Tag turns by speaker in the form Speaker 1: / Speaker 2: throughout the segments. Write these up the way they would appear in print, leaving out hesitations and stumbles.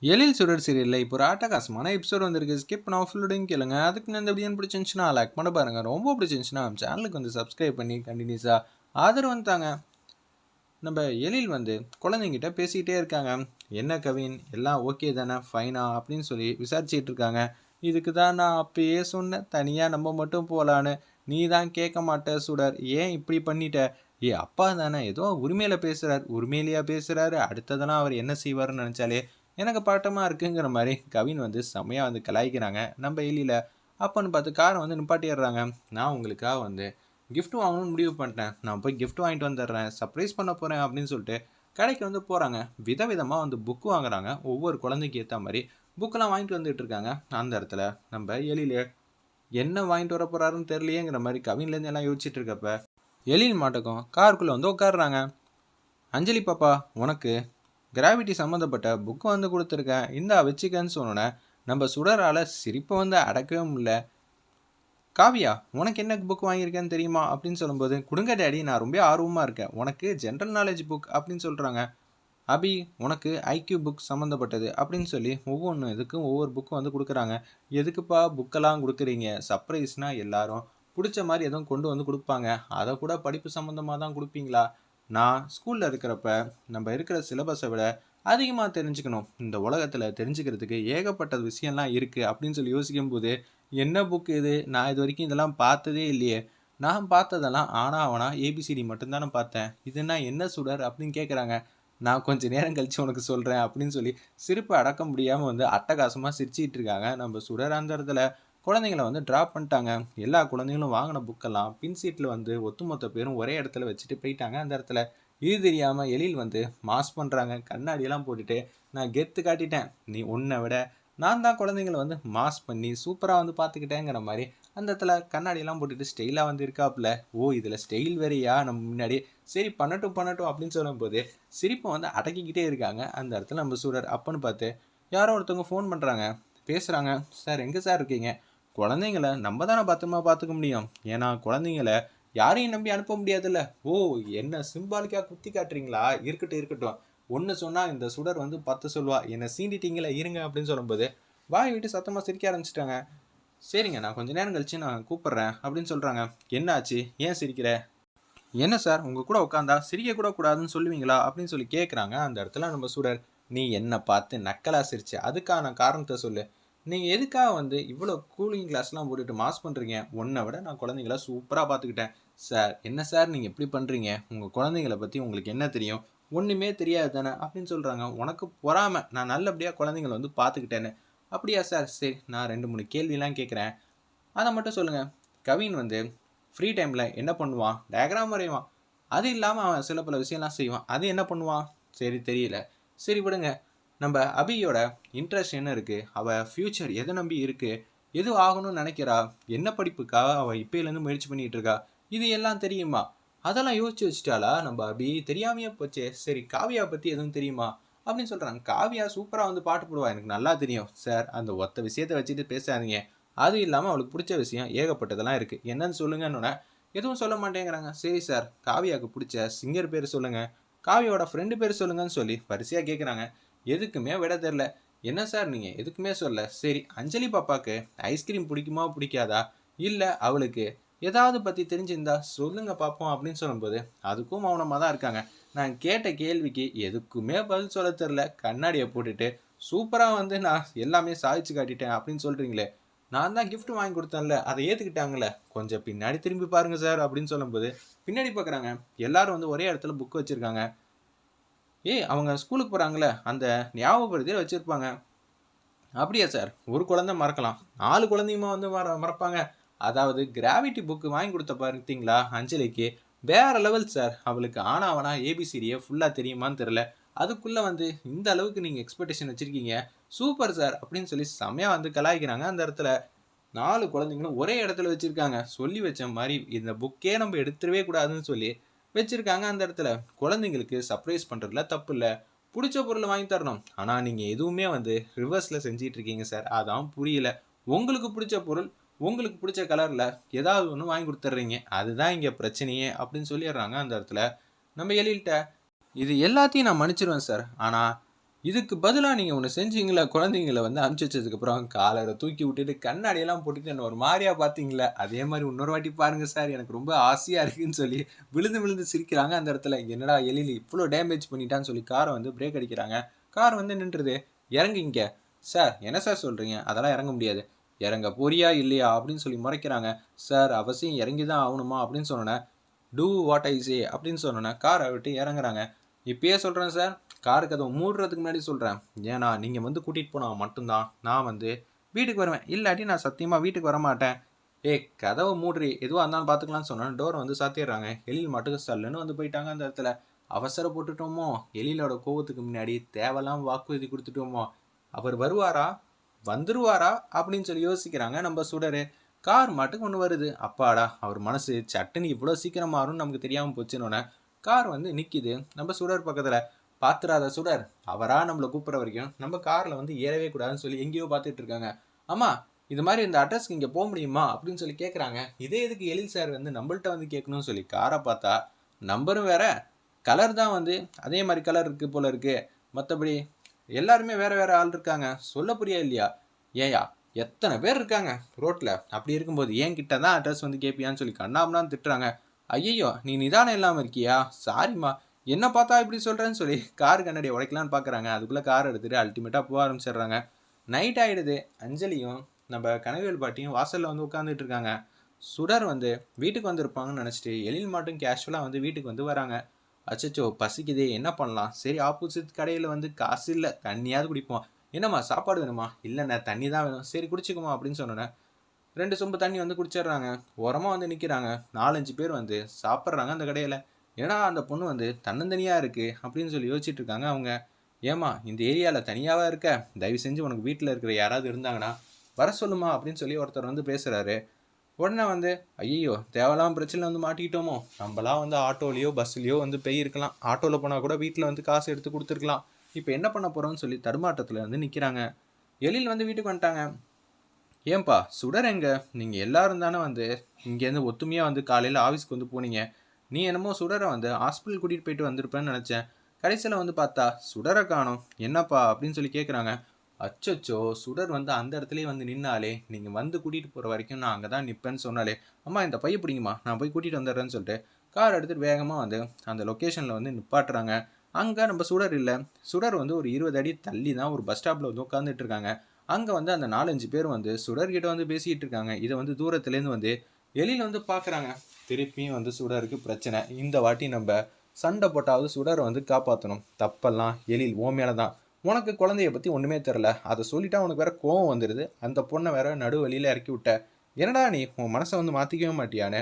Speaker 1: எழில் சுடர் சீரியலில் இப்போ ஒரு அட்டகாசமான எபிசோட் வந்திருக்கு. ஸ்கிப் பண்ண ஃபுல்லோடையும் கேளுங்க. அதுக்கு இந்த வீடியோ பிடிச்சிருந்துச்சுன்னா லைக் பண்ண பாருங்கள். ரொம்ப பிடிச்சிருந்துச்சுன்னா சேனலுக்கு வந்து சப்ஸ்கிரைப் பண்ணி கண்டினியூஸாக ஆதரவு வந்துட்டாங்க. நம்ம எழில் வந்து குழந்தைங்கிட்ட பேசிக்கிட்டே இருக்காங்க. என்ன கவின், எல்லாம் ஓகே தானே, ஃபைனா அப்படின்னு சொல்லி விசாரிச்சுட்டு இருக்காங்க. இதுக்கு தான் நான் அப்பயே சொன்னேன், தனியாக நம்ம மட்டும் போகலான்னு. நீ தான் கேட்க மாட்ட சுடர், ஏன் இப்படி பண்ணிட்ட? அப்பா தானே ஏதோ உரிமையில் பேசுகிறார், உரிமையிலேயே பேசுகிறாரு. அடுத்ததெல்லாம் அவர் என்ன செய்வார்னு நினச்சாலே எனக்கு பாட்டமாக இருக்குங்கிற மாதிரி கவின் வந்து செம்மையாக வந்து கலாய்க்கிறாங்க நம்ம எழில. அப்போன்னு பார்த்து காரை வந்து நிப்பாட்டிடுறாங்க. நான் உங்களுக்காக வந்து கிஃப்ட் வாங்கணும்னு முடிவு பண்ணிட்டேன், நான் போய் கிஃப்ட் வாங்கிட்டு வந்துடுறேன், சர்ப்ரைஸ் பண்ண போகிறேன் அப்படின்னு சொல்லிட்டு கடைக்கு வந்து போகிறாங்க. விதவிதமாக வந்து புக்கு வாங்குறாங்க. ஒவ்வொரு குழந்தைக்கு ஏற்ற மாதிரி புக்கெல்லாம் வாங்கிட்டு வந்துட்டு இருக்காங்க. அந்த இடத்துல நம்ம எழில என்ன வாங்கிட்டு வர போகிறாருன்னு தெரியலையேங்கிற மாதிரி கவின்லேருந்து எல்லாம் யோசிச்சுட்டு இருக்கப்ப எழில் மாட்டுக்கும் காருக்குள்ளே வந்து உட்காடுறாங்க. அஞ்சலி பாப்பா, உனக்கு கிராவிட்டி சம்மந்தப்பட்ட புக்கு வந்து கொடுத்துருக்கேன், இந்தா வச்சுக்கன்னு சொன்னோன்னே நம்ம சுடரால் சிரிப்பை வந்து அடக்கவே முடியல. காவியா, உனக்கு என்ன புக் வாங்கியிருக்கேன்னு தெரியுமா அப்படின்னு சொல்லும்போது, கொடுங்க டேடி, நான் ரொம்ப ஆர்வமாக இருக்கேன், உனக்கு ஜென்ரல் நாலேஜ் புக் அப்படின்னு சொல்கிறாங்க. அபி, உனக்கு ஐக்யூ புக் சம்மந்தப்பட்டது அப்படின்னு சொல்லி ஒவ்வொன்று இதுக்கும் ஒவ்வொரு புக்கும் வந்து கொடுக்குறாங்க. எதுக்குப்பா புக்கெல்லாம் கொடுக்குறீங்க? சர்ப்ரைஸ்னால் எல்லாரும் பிடிச்ச மாதிரி எதுவும் கொண்டு வந்து கொடுப்பாங்க, அதை கூட படிப்பு சம்மந்தமாக தான் கொடுப்பீங்களா? நான் ஸ்கூலில் இருக்கிறப்ப நம்ம இருக்கிற சிலபஸை விட அதிகமாக தெரிஞ்சுக்கணும், இந்த உலகத்தில் தெரிஞ்சுக்கிறதுக்கு ஏகப்பட்ட விஷயம்லாம் இருக்குது அப்படின்னு சொல்லி யோசிக்கும்போது, என்ன புக்கு இது, நான் இது வரைக்கும் இதெல்லாம் பார்த்ததே இல்லையே, நான் பார்த்ததெல்லாம் ஆனா ஏபிசிடி மட்டும்தானே பார்த்தேன், இதுனா என்ன சுடர் அப்படின்னு கேட்குறாங்க. நான் கொஞ்சம் நேரம் கழித்து உனக்கு சொல்கிறேன் அப்படின்னு சொல்லி சிரிப்பை அடக்க முடியாமல் வந்து அட்டகாசமாக சிரிச்சிட்டு இருக்காங்க நம்ம சுடர். அந்த இடத்துல குழந்தைங்கள வந்து ட்ராப் பண்ணிட்டாங்க. எல்லா குழந்தைங்களும் வாங்கின புக்கெல்லாம் பின் சீட்டில் வந்து ஒட்டுமொத்த பேரும் ஒரே இடத்துல வச்சுட்டு போயிட்டாங்க. அந்த இடத்துல இது தெரியாமல் எழில் வந்து மாஸ் பண்ணுறாங்க. கண்ணாடியெல்லாம் போட்டுட்டு நான் கெத்து காட்டிட்டேன், நீ உன்னை விட நான் தான் குழந்தைங்கள வந்து மாஸ் பண்ணி சூப்பராக வந்து பார்த்துக்கிட்டேங்கிற மாதிரி அந்த இடத்துல கண்ணாடியெல்லாம் போட்டுட்டு ஸ்டைலாக வந்து இருக்காப்புல. ஓ, இதில் ஸ்டைல் வேறையா நம்ம முன்னாடி, சரி பண்ணட்டும் பண்ணட்டும் அப்படின்னு சொல்லும்போது சிரிப்பை வந்து அடக்கிக்கிட்டே இருக்காங்க அந்த இடத்துல நம்ம சூழர். அப்பன்னு பார்த்து யாரோ ஒருத்தவங்க ஃபோன் பண்ணுறாங்க, பேசுகிறாங்க. சார், எங்கே சார் இருக்கீங்க? குழந்தைங்கள நம்ம தானே பத்திரமா பார்த்துக்க முடியும், ஏன்னா குழந்தைங்கள யாரையும் நம்பி அனுப்ப முடியாதுல்ல. ஓ, என்ன சிம்பாலிக்காக குத்தி காட்டுறீங்களா? இருக்கட்டும் இருக்கட்டும், ஒன்று சொன்னால் இந்த சுடர் வந்து 10 சொல்லுவா, என்னை சீண்டிட்டீங்களே இருங்க அப்படின்னு சொல்லும்போது வாய் விட்டு சத்தமாக சிரிக்க ஆரம்பிச்சிட்டாங்க. சரிங்க, நான் கொஞ்சம் நேரம் கழிச்சு நான் கூப்பிட்றேன் அப்படின்னு சொல்கிறாங்க. என்ன ஆச்சு, ஏன் சிரிக்கிற? என்ன சார், உங்கள் கூட உட்காந்தா சிரிக்க கூட கூடாதுன்னு சொல்லுவீங்களா அப்படின்னு சொல்லி கேட்குறாங்க. அந்த இடத்துல நம்ம சுடர், நீ என்னை பார்த்து நக்கலாக சிரிச்சு அதுக்கான காரணத்தை சொல்லு, நீங்கள் எதுக்காக வந்து இவ்வளோ கூலிங் கிளாஸ்லாம் போட்டுட்டு மாஸ் பண்ணுறீங்க? உன்னை விட நான் குழந்தைங்கள சூப்பராக பார்த்துக்கிட்டேன். சார், என்ன சார் நீங்கள் எப்படி பண்ணுறீங்க? உங்கள் குழந்தைங்கள பற்றி உங்களுக்கு என்ன தெரியும்? ஒன்றுமே தெரியாது தானே அப்படின்னு சொல்கிறாங்க. உனக்கு பொறாமல், நான் நல்லபடியாக குழந்தைங்கள வந்து பார்த்துக்கிட்டேன்னு. அப்படியா சார், சரி, நான் 2 3 கேள்விலாம் கேட்குறேன், அதை மட்டும் சொல்லுங்கள். கவின் வந்து ஃப்ரீ டைமில் என்ன பண்ணுவான்? டயக்ராம் வரைவான். அது இல்லாமல் அவன் சில பல விஷயம்லாம் செய்வான், அது என்ன பண்ணுவான்? சரி தெரியல, சரி விடுங்க. நம்ம அபியோட இன்ட்ரெஸ்ட் என்ன இருக்குது, அவள் ஃப்யூச்சர் எதை நம்பி இருக்குது, எது ஆகணும்னு நினைக்கிறா, என்ன படிப்புக்காக அவள் இப்போலேருந்து முயற்சி பண்ணிகிட்டு இருக்கா, இது எல்லாம் தெரியுமா? அதெல்லாம் யோசிச்சு வச்சுட்டாளா நம்ம அபி? தெரியாமையே போச்சே. சரி, காவியா பற்றி எதுவும் தெரியுமா அப்படின்னு சொல்கிறாங்க. காவியா சூப்பராக வந்து பாட்டு போடுவா, எனக்கு நல்லா தெரியும் சார், அந்த ஒத்த விஷயத்தை வச்சுட்டு பேசாதீங்க. அது இல்லாமல் அவளுக்கு பிடிச்ச விஷயம் ஏகப்பட்டதெல்லாம் இருக்குது, என்னன்னு சொல்லுங்கன்னு. எதுவும் சொல்ல மாட்டேங்கிறாங்க. சரி சார், காவியாவுக்கு பிடிச்ச சிங்கர் பேர் சொல்லுங்கள், காவியோட ஃப்ரெண்டு பேர் சொல்லுங்கன்னு சொல்லி வரிசையாக கேட்குறாங்க. எதுக்குமே விட தெரில. என்ன சார் நீங்கள் எதுக்குமே சொல்ல? சரி, அஞ்சலி பாப்பாவுக்கு ஐஸ்கிரீம் பிடிக்குமா பிடிக்காதா, இல்லை அவளுக்கு ஏதாவது பற்றி தெரிஞ்சிருந்தா சொல்லுங்க பார்ப்போம் அப்படின்னு சொல்லும்போது அதுக்கும் மௌனமாக தான் இருக்காங்க. நான் கேட்ட கேள்விக்கு எதுக்குமே பதில் சொல்ல தெரில, கண்ணாடியை போட்டுட்டு சூப்பராக வந்து நான் எல்லாமே சாதிச்சு காட்டிட்டேன் அப்படின்னு சொல்கிறீங்களே, நான் தான் கிஃப்ட் வாங்கி கொடுத்தேன்ல, அதை ஏற்றுக்கிட்டாங்களே, கொஞ்சம் பின்னாடி திரும்பி பாருங்க சார் அப்படின்னு சொல்லும்போது பின்னாடி பார்க்குறாங்க. எல்லாரும் வந்து ஒரே இடத்துல புக் வச்சுருக்காங்க. அவங்க ஸ்கூலுக்கு போகிறாங்களே அந்த ஞாபகப்படுத்தியே வச்சுருப்பாங்க. அப்படியா சார், ஒரு குழந்தை மறக்கலாம், 4 குழந்தையுமா வந்து மறப்பாங்க? அதாவது கிராவிட்டி புக்கு வாங்கி கொடுத்த பார்த்தீங்களா அஞ்சலிக்கு, வேற லெவல் சார். அவளுக்கு ஆனாவனா ஏபிசிடியை ஃபுல்லாக தெரியுமான்னு தெரில, அதுக்குள்ளே வந்து இந்த அளவுக்கு நீங்கள் எக்ஸ்பெக்டேஷன் வச்சுருக்கீங்க, சூப்பர் சார் அப்படின்னு சொல்லி செம்மையாக வந்து கலாய்க்கிறாங்க. அந்த இடத்துல 4 குழந்தைங்களும் ஒரே இடத்துல வச்சுருக்காங்க. சொல்லி வச்ச மாதிரி இந்த புக்கே நம்ம எடுத்துடவே கூடாதுன்னு சொல்லி வச்சுருக்காங்க. அந்த இடத்துல குழந்தைங்களுக்கு சர்ப்ரைஸ் பண்ணுறதுல தப்பு இல்லை, பிடிச்ச பொருளை வாங்கி தரணும். ஆனால் நீங்கள் எதுவுமே வந்து ரிவர்ஸில் செஞ்சிட்டு இருக்கீங்க சார், அதான் புரியல. உங்களுக்கு பிடிச்ச பொருள் உங்களுக்கு பிடிச்ச கலரில் ஏதாவது ஒன்று வாங்கி கொடுத்துட்றீங்க, அதுதான் இங்கே பிரச்சனையே அப்படின்னு சொல்லிடுறாங்க. அந்த இடத்துல நம்ம எழில்கிட்ட இது எல்லாத்தையும் நான் மன்னிச்சிருவேன் சார், ஆனால் இதுக்கு பதிலாக நீங்கள் ஒன்று செஞ்சீங்களா, குழந்தைங்கள வந்து அனுப்பிச்சி வச்சதுக்கப்புறம் காலரை தூக்கி விட்டுட்டு கண்ணாடியெல்லாம் போட்டுட்டு என்ன ஒரு மாதிரியா பார்த்தீங்களா, அதே மாதிரி இன்னொரு வாட்டி பாருங்கள் சார், எனக்கு ரொம்ப ஆசையாக இருக்குன்னு சொல்லி விழுந்து விழுந்து சிரிக்கிறாங்க. அந்த இடத்துல என்னடா எழில் இவ்வளோ டேமேஜ் பண்ணிட்டான்னு சொல்லி காரை வந்து பிரேக் அடிக்கிறாங்க. கார் வந்து நின்றுது. இறங்குங்க சார். என்ன சார் சொல்கிறீங்க? அதெல்லாம் இறங்க முடியாது. இறங்க போறியா இல்லையா அப்படின்னு சொல்லி முறைக்கிறாங்க. சார் அவசியம் இறங்கி தான் ஆகணுமா அப்படின்னு சொன்னோன்னே, டூ வாட் ஐ சே அப்படின்னு சொன்னோன்னே காரை விட்டு இறங்குறாங்க. இப்பயே சொல்கிறேன் சார், காரு கதவை மூடுறதுக்கு முன்னாடி சொல்கிறேன். ஏன்னா நீங்கள் வந்து கூட்டிகிட்டு போனால் மட்டும்தான் நான் வந்து வீட்டுக்கு வருவேன். இல்லாட்டி நான் சத்தியமாக வீட்டுக்கு வர மாட்டேன். கதவை மூடுறி, எதுவாக இருந்தாலும் பார்த்துக்கலான்னு சொன்னேன். டோரை வந்து சாத்திடுறாங்க. எழில் மட்டும் சல்லுன்னு வந்து போயிட்டாங்க. அந்த இடத்துல அவசரப்பட்டுட்டோமோ, எழிலோட கோவத்துக்கு முன்னாடி தேவையில்லாம வாக்குறுதி கொடுத்துட்டோமோ, அவர் வருவாரா, வந்துருவாரா அப்படின்னு சொல்லி யோசிக்கிறாங்க நம்ம சுடரு. கார் மாட்டுக்கு ஒன்று வருது. அப்பாடா, அவர் மனசு சட்டுன்னு இவ்வளோ சீக்கிரம் மாறும்னு நமக்கு தெரியாமல் போச்சுன்னொன்னே கார் வந்து நிற்கிது நம்ம சுடர் பக்கத்தில். பார்த்துடாத சுடர், அவரா நம்மளை கூப்பிட்ற வரைக்கும் நம்ம காரில் வந்து ஏறவே கூடாதுன்னு சொல்லி எங்கேயோ பார்த்துட்டு இருக்காங்க. ஆமா, இது மாதிரி இந்த அட்ரஸ்க்கு இங்கே போக முடியுமா அப்படின்னு சொல்லி கேட்குறாங்க. இதே எதுக்கு எழில் சார் வந்து நம்மள்ட்ட வந்து கேட்கணும்னு சொல்லி காரை பார்த்தா நம்பரும் வேற, கலர் தான் வந்து அதே மாதிரி கலர் இருக்குது போல இருக்குது. மற்றபடி எல்லாருமே வேறு வேறு ஆள் இருக்காங்க. சொல்ல புரியா இல்லையா? ஏயா எத்தனை பேர் இருக்காங்க ரோட்டில், அப்படி இருக்கும்போது ஏன் கிட்ட தான் அட்ரஸ் வந்து கேட்பியான்னு சொல்லி கண்ணாமலாம் திட்டுறாங்க. ஐயோ, நீ நிதானம் இல்லாமல் இருக்கியா? சாரிம்மா, என்ன பார்த்தா இப்படி சொல்கிறேன்னு சொல்லி கார் கண்ணாடியை உடைக்கலான்னு பார்க்குறாங்க. அதுக்குள்ளே கார் எடுத்துகிட்டு அல்டிமேட்டாக போக ஆரம்பிச்சிடுறாங்க. நைட் ஆகிடுது. அஞ்சலியும் நம்ம கனவேல் பாட்டியும் வாசலில் வந்து உட்காந்துட்டு இருக்காங்க. சுடர் வந்து வீட்டுக்கு வந்திருப்பாங்கன்னு நினச்சிட்டு எழில் மட்டும் கேஷுவலாக வந்து வீட்டுக்கு வந்து வராங்க. அச்சச்சோ பசிக்குதே, என்ன பண்ணலாம்? சரி, ஆப்போசிட் கடையில் வந்து காசு இல்லை, தண்ணியாவது குடிப்போம். என்னம்மா சாப்பாடு வேணுமா? இல்லைண்ணே, தண்ணி தான் வேணும். சரி குடிச்சிக்குமா அப்படின்னு சொன்னோன்னே 2 சொம்பு தண்ணி வந்து குடிச்சிடுறாங்க. ஓரமாக வந்து நிற்கிறாங்க. 4-5 பேர் வந்து சாப்பிட்றாங்க அந்த கடையில். ஏன்னா அந்த பொண்ணு வந்து தன்னந்தனியாக இருக்குது அப்படின்னு சொல்லி யோசிச்சுட்டு இருக்காங்க அவங்க. ஏம்மா, இந்த ஏரியாவில் தனியாகவா இருக்க? தயவு செஞ்சு உனக்கு வீட்டில் இருக்கிற யாராவது இருந்தாங்கன்னா வர சொல்லுமா அப்படின்னு சொல்லி ஒருத்தர் வந்து பேசுகிறாரு. உடனே வந்து ஐயோ, தேவையில்லாம பிரச்சனை வந்து மாட்டிக்கிட்டோமோ, நம்மளாம் வந்து ஆட்டோலையோ பஸ்லையோ வந்து போயிருக்கலாம். ஆட்டோவில் போனால் கூட வீட்டில் வந்து காசு எடுத்து கொடுத்துருக்கலாம். இப்போ என்ன பண்ண போகிறோம்னு சொல்லி தடுமாற்றத்தில் வந்து நிற்கிறாங்க. எழில் வந்து வீட்டுக்கு வந்துட்டாங்க. ஏன்பா சுடர் எங்க? நீங்கள் எல்லாரும் தானே வந்து இங்கேருந்து ஒத்துமையாக வந்து காலையில் ஆஃபீஸ்க்கு வந்து போனீங்க. நீ என்னமோ சுடரை வந்து ஹாஸ்பிட்டல் கூட்டிகிட்டு போயிட்டு வந்திருப்பேன்னு நினச்சேன். கடைசியில் வந்து பார்த்தா சுடரை காணோம். என்னப்பா அப்படின்னு சொல்லி கேட்குறாங்க. அச்சச்சோ, சுடர் வந்து அந்த இடத்துலயே வந்து நின்னாலே, நீங்கள் வந்து கூட்டிகிட்டு போகிற வரைக்கும் நான் அங்கே தான் நிற்பேன்னு சொன்னாலே, அம்மா இந்த பைய பிடிங்கம்மா, நான் போய் கூட்டிகிட்டு வந்துடுறேன்னு சொல்லிட்டு கார் எடுத்துகிட்டு வேகமாக வந்து அந்த லொக்கேஷனில் வந்து நிப்பாட்டுறாங்க. அங்கே நம்ம சுடர் இல்லை. சுடர் வந்து ஒரு 20 அடி தள்ளி தான் ஒரு பஸ் ஸ்டாப்பில் வந்து உட்காந்துட்டு இருக்காங்க. அங்கே வந்து அந்த 4-5 பேர் வந்து சுடர்கிட்ட வந்து பேசிகிட்டு இருக்காங்க. இதை வந்து தூரத்துலேருந்து வந்து எழில் வந்து பார்க்குறாங்க. திருப்பியும் வந்து சுடருக்கு பிரச்சனை. இந்த வாட்டி நம்ம சண்டை போட்டாவது சுடரை வந்து காப்பாற்றணும். தப்பெல்லாம் எழில் ஓ மேலே தான். உனக்கு குழந்தைய பற்றி ஒன்றுமே தெரில, அதை சொல்லிட்டா உனக்கு வேற கோவம் வந்துடுது. அந்த பொண்ணை வேற நடு வழியில் இறக்கி விட்ட. என்னடா நீ உன் மனசை வந்து மாற்றிக்கவே மாட்டியான்னு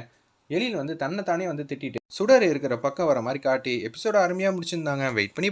Speaker 1: எழில் வந்து தன்னை தானே வந்து திட்டிட்டு சுடர் இருக்கிற பக்கம் வர மாதிரி காட்டி எபிசோட அருமையாக முடிச்சிருந்தாங்க. வெயிட் பண்ணி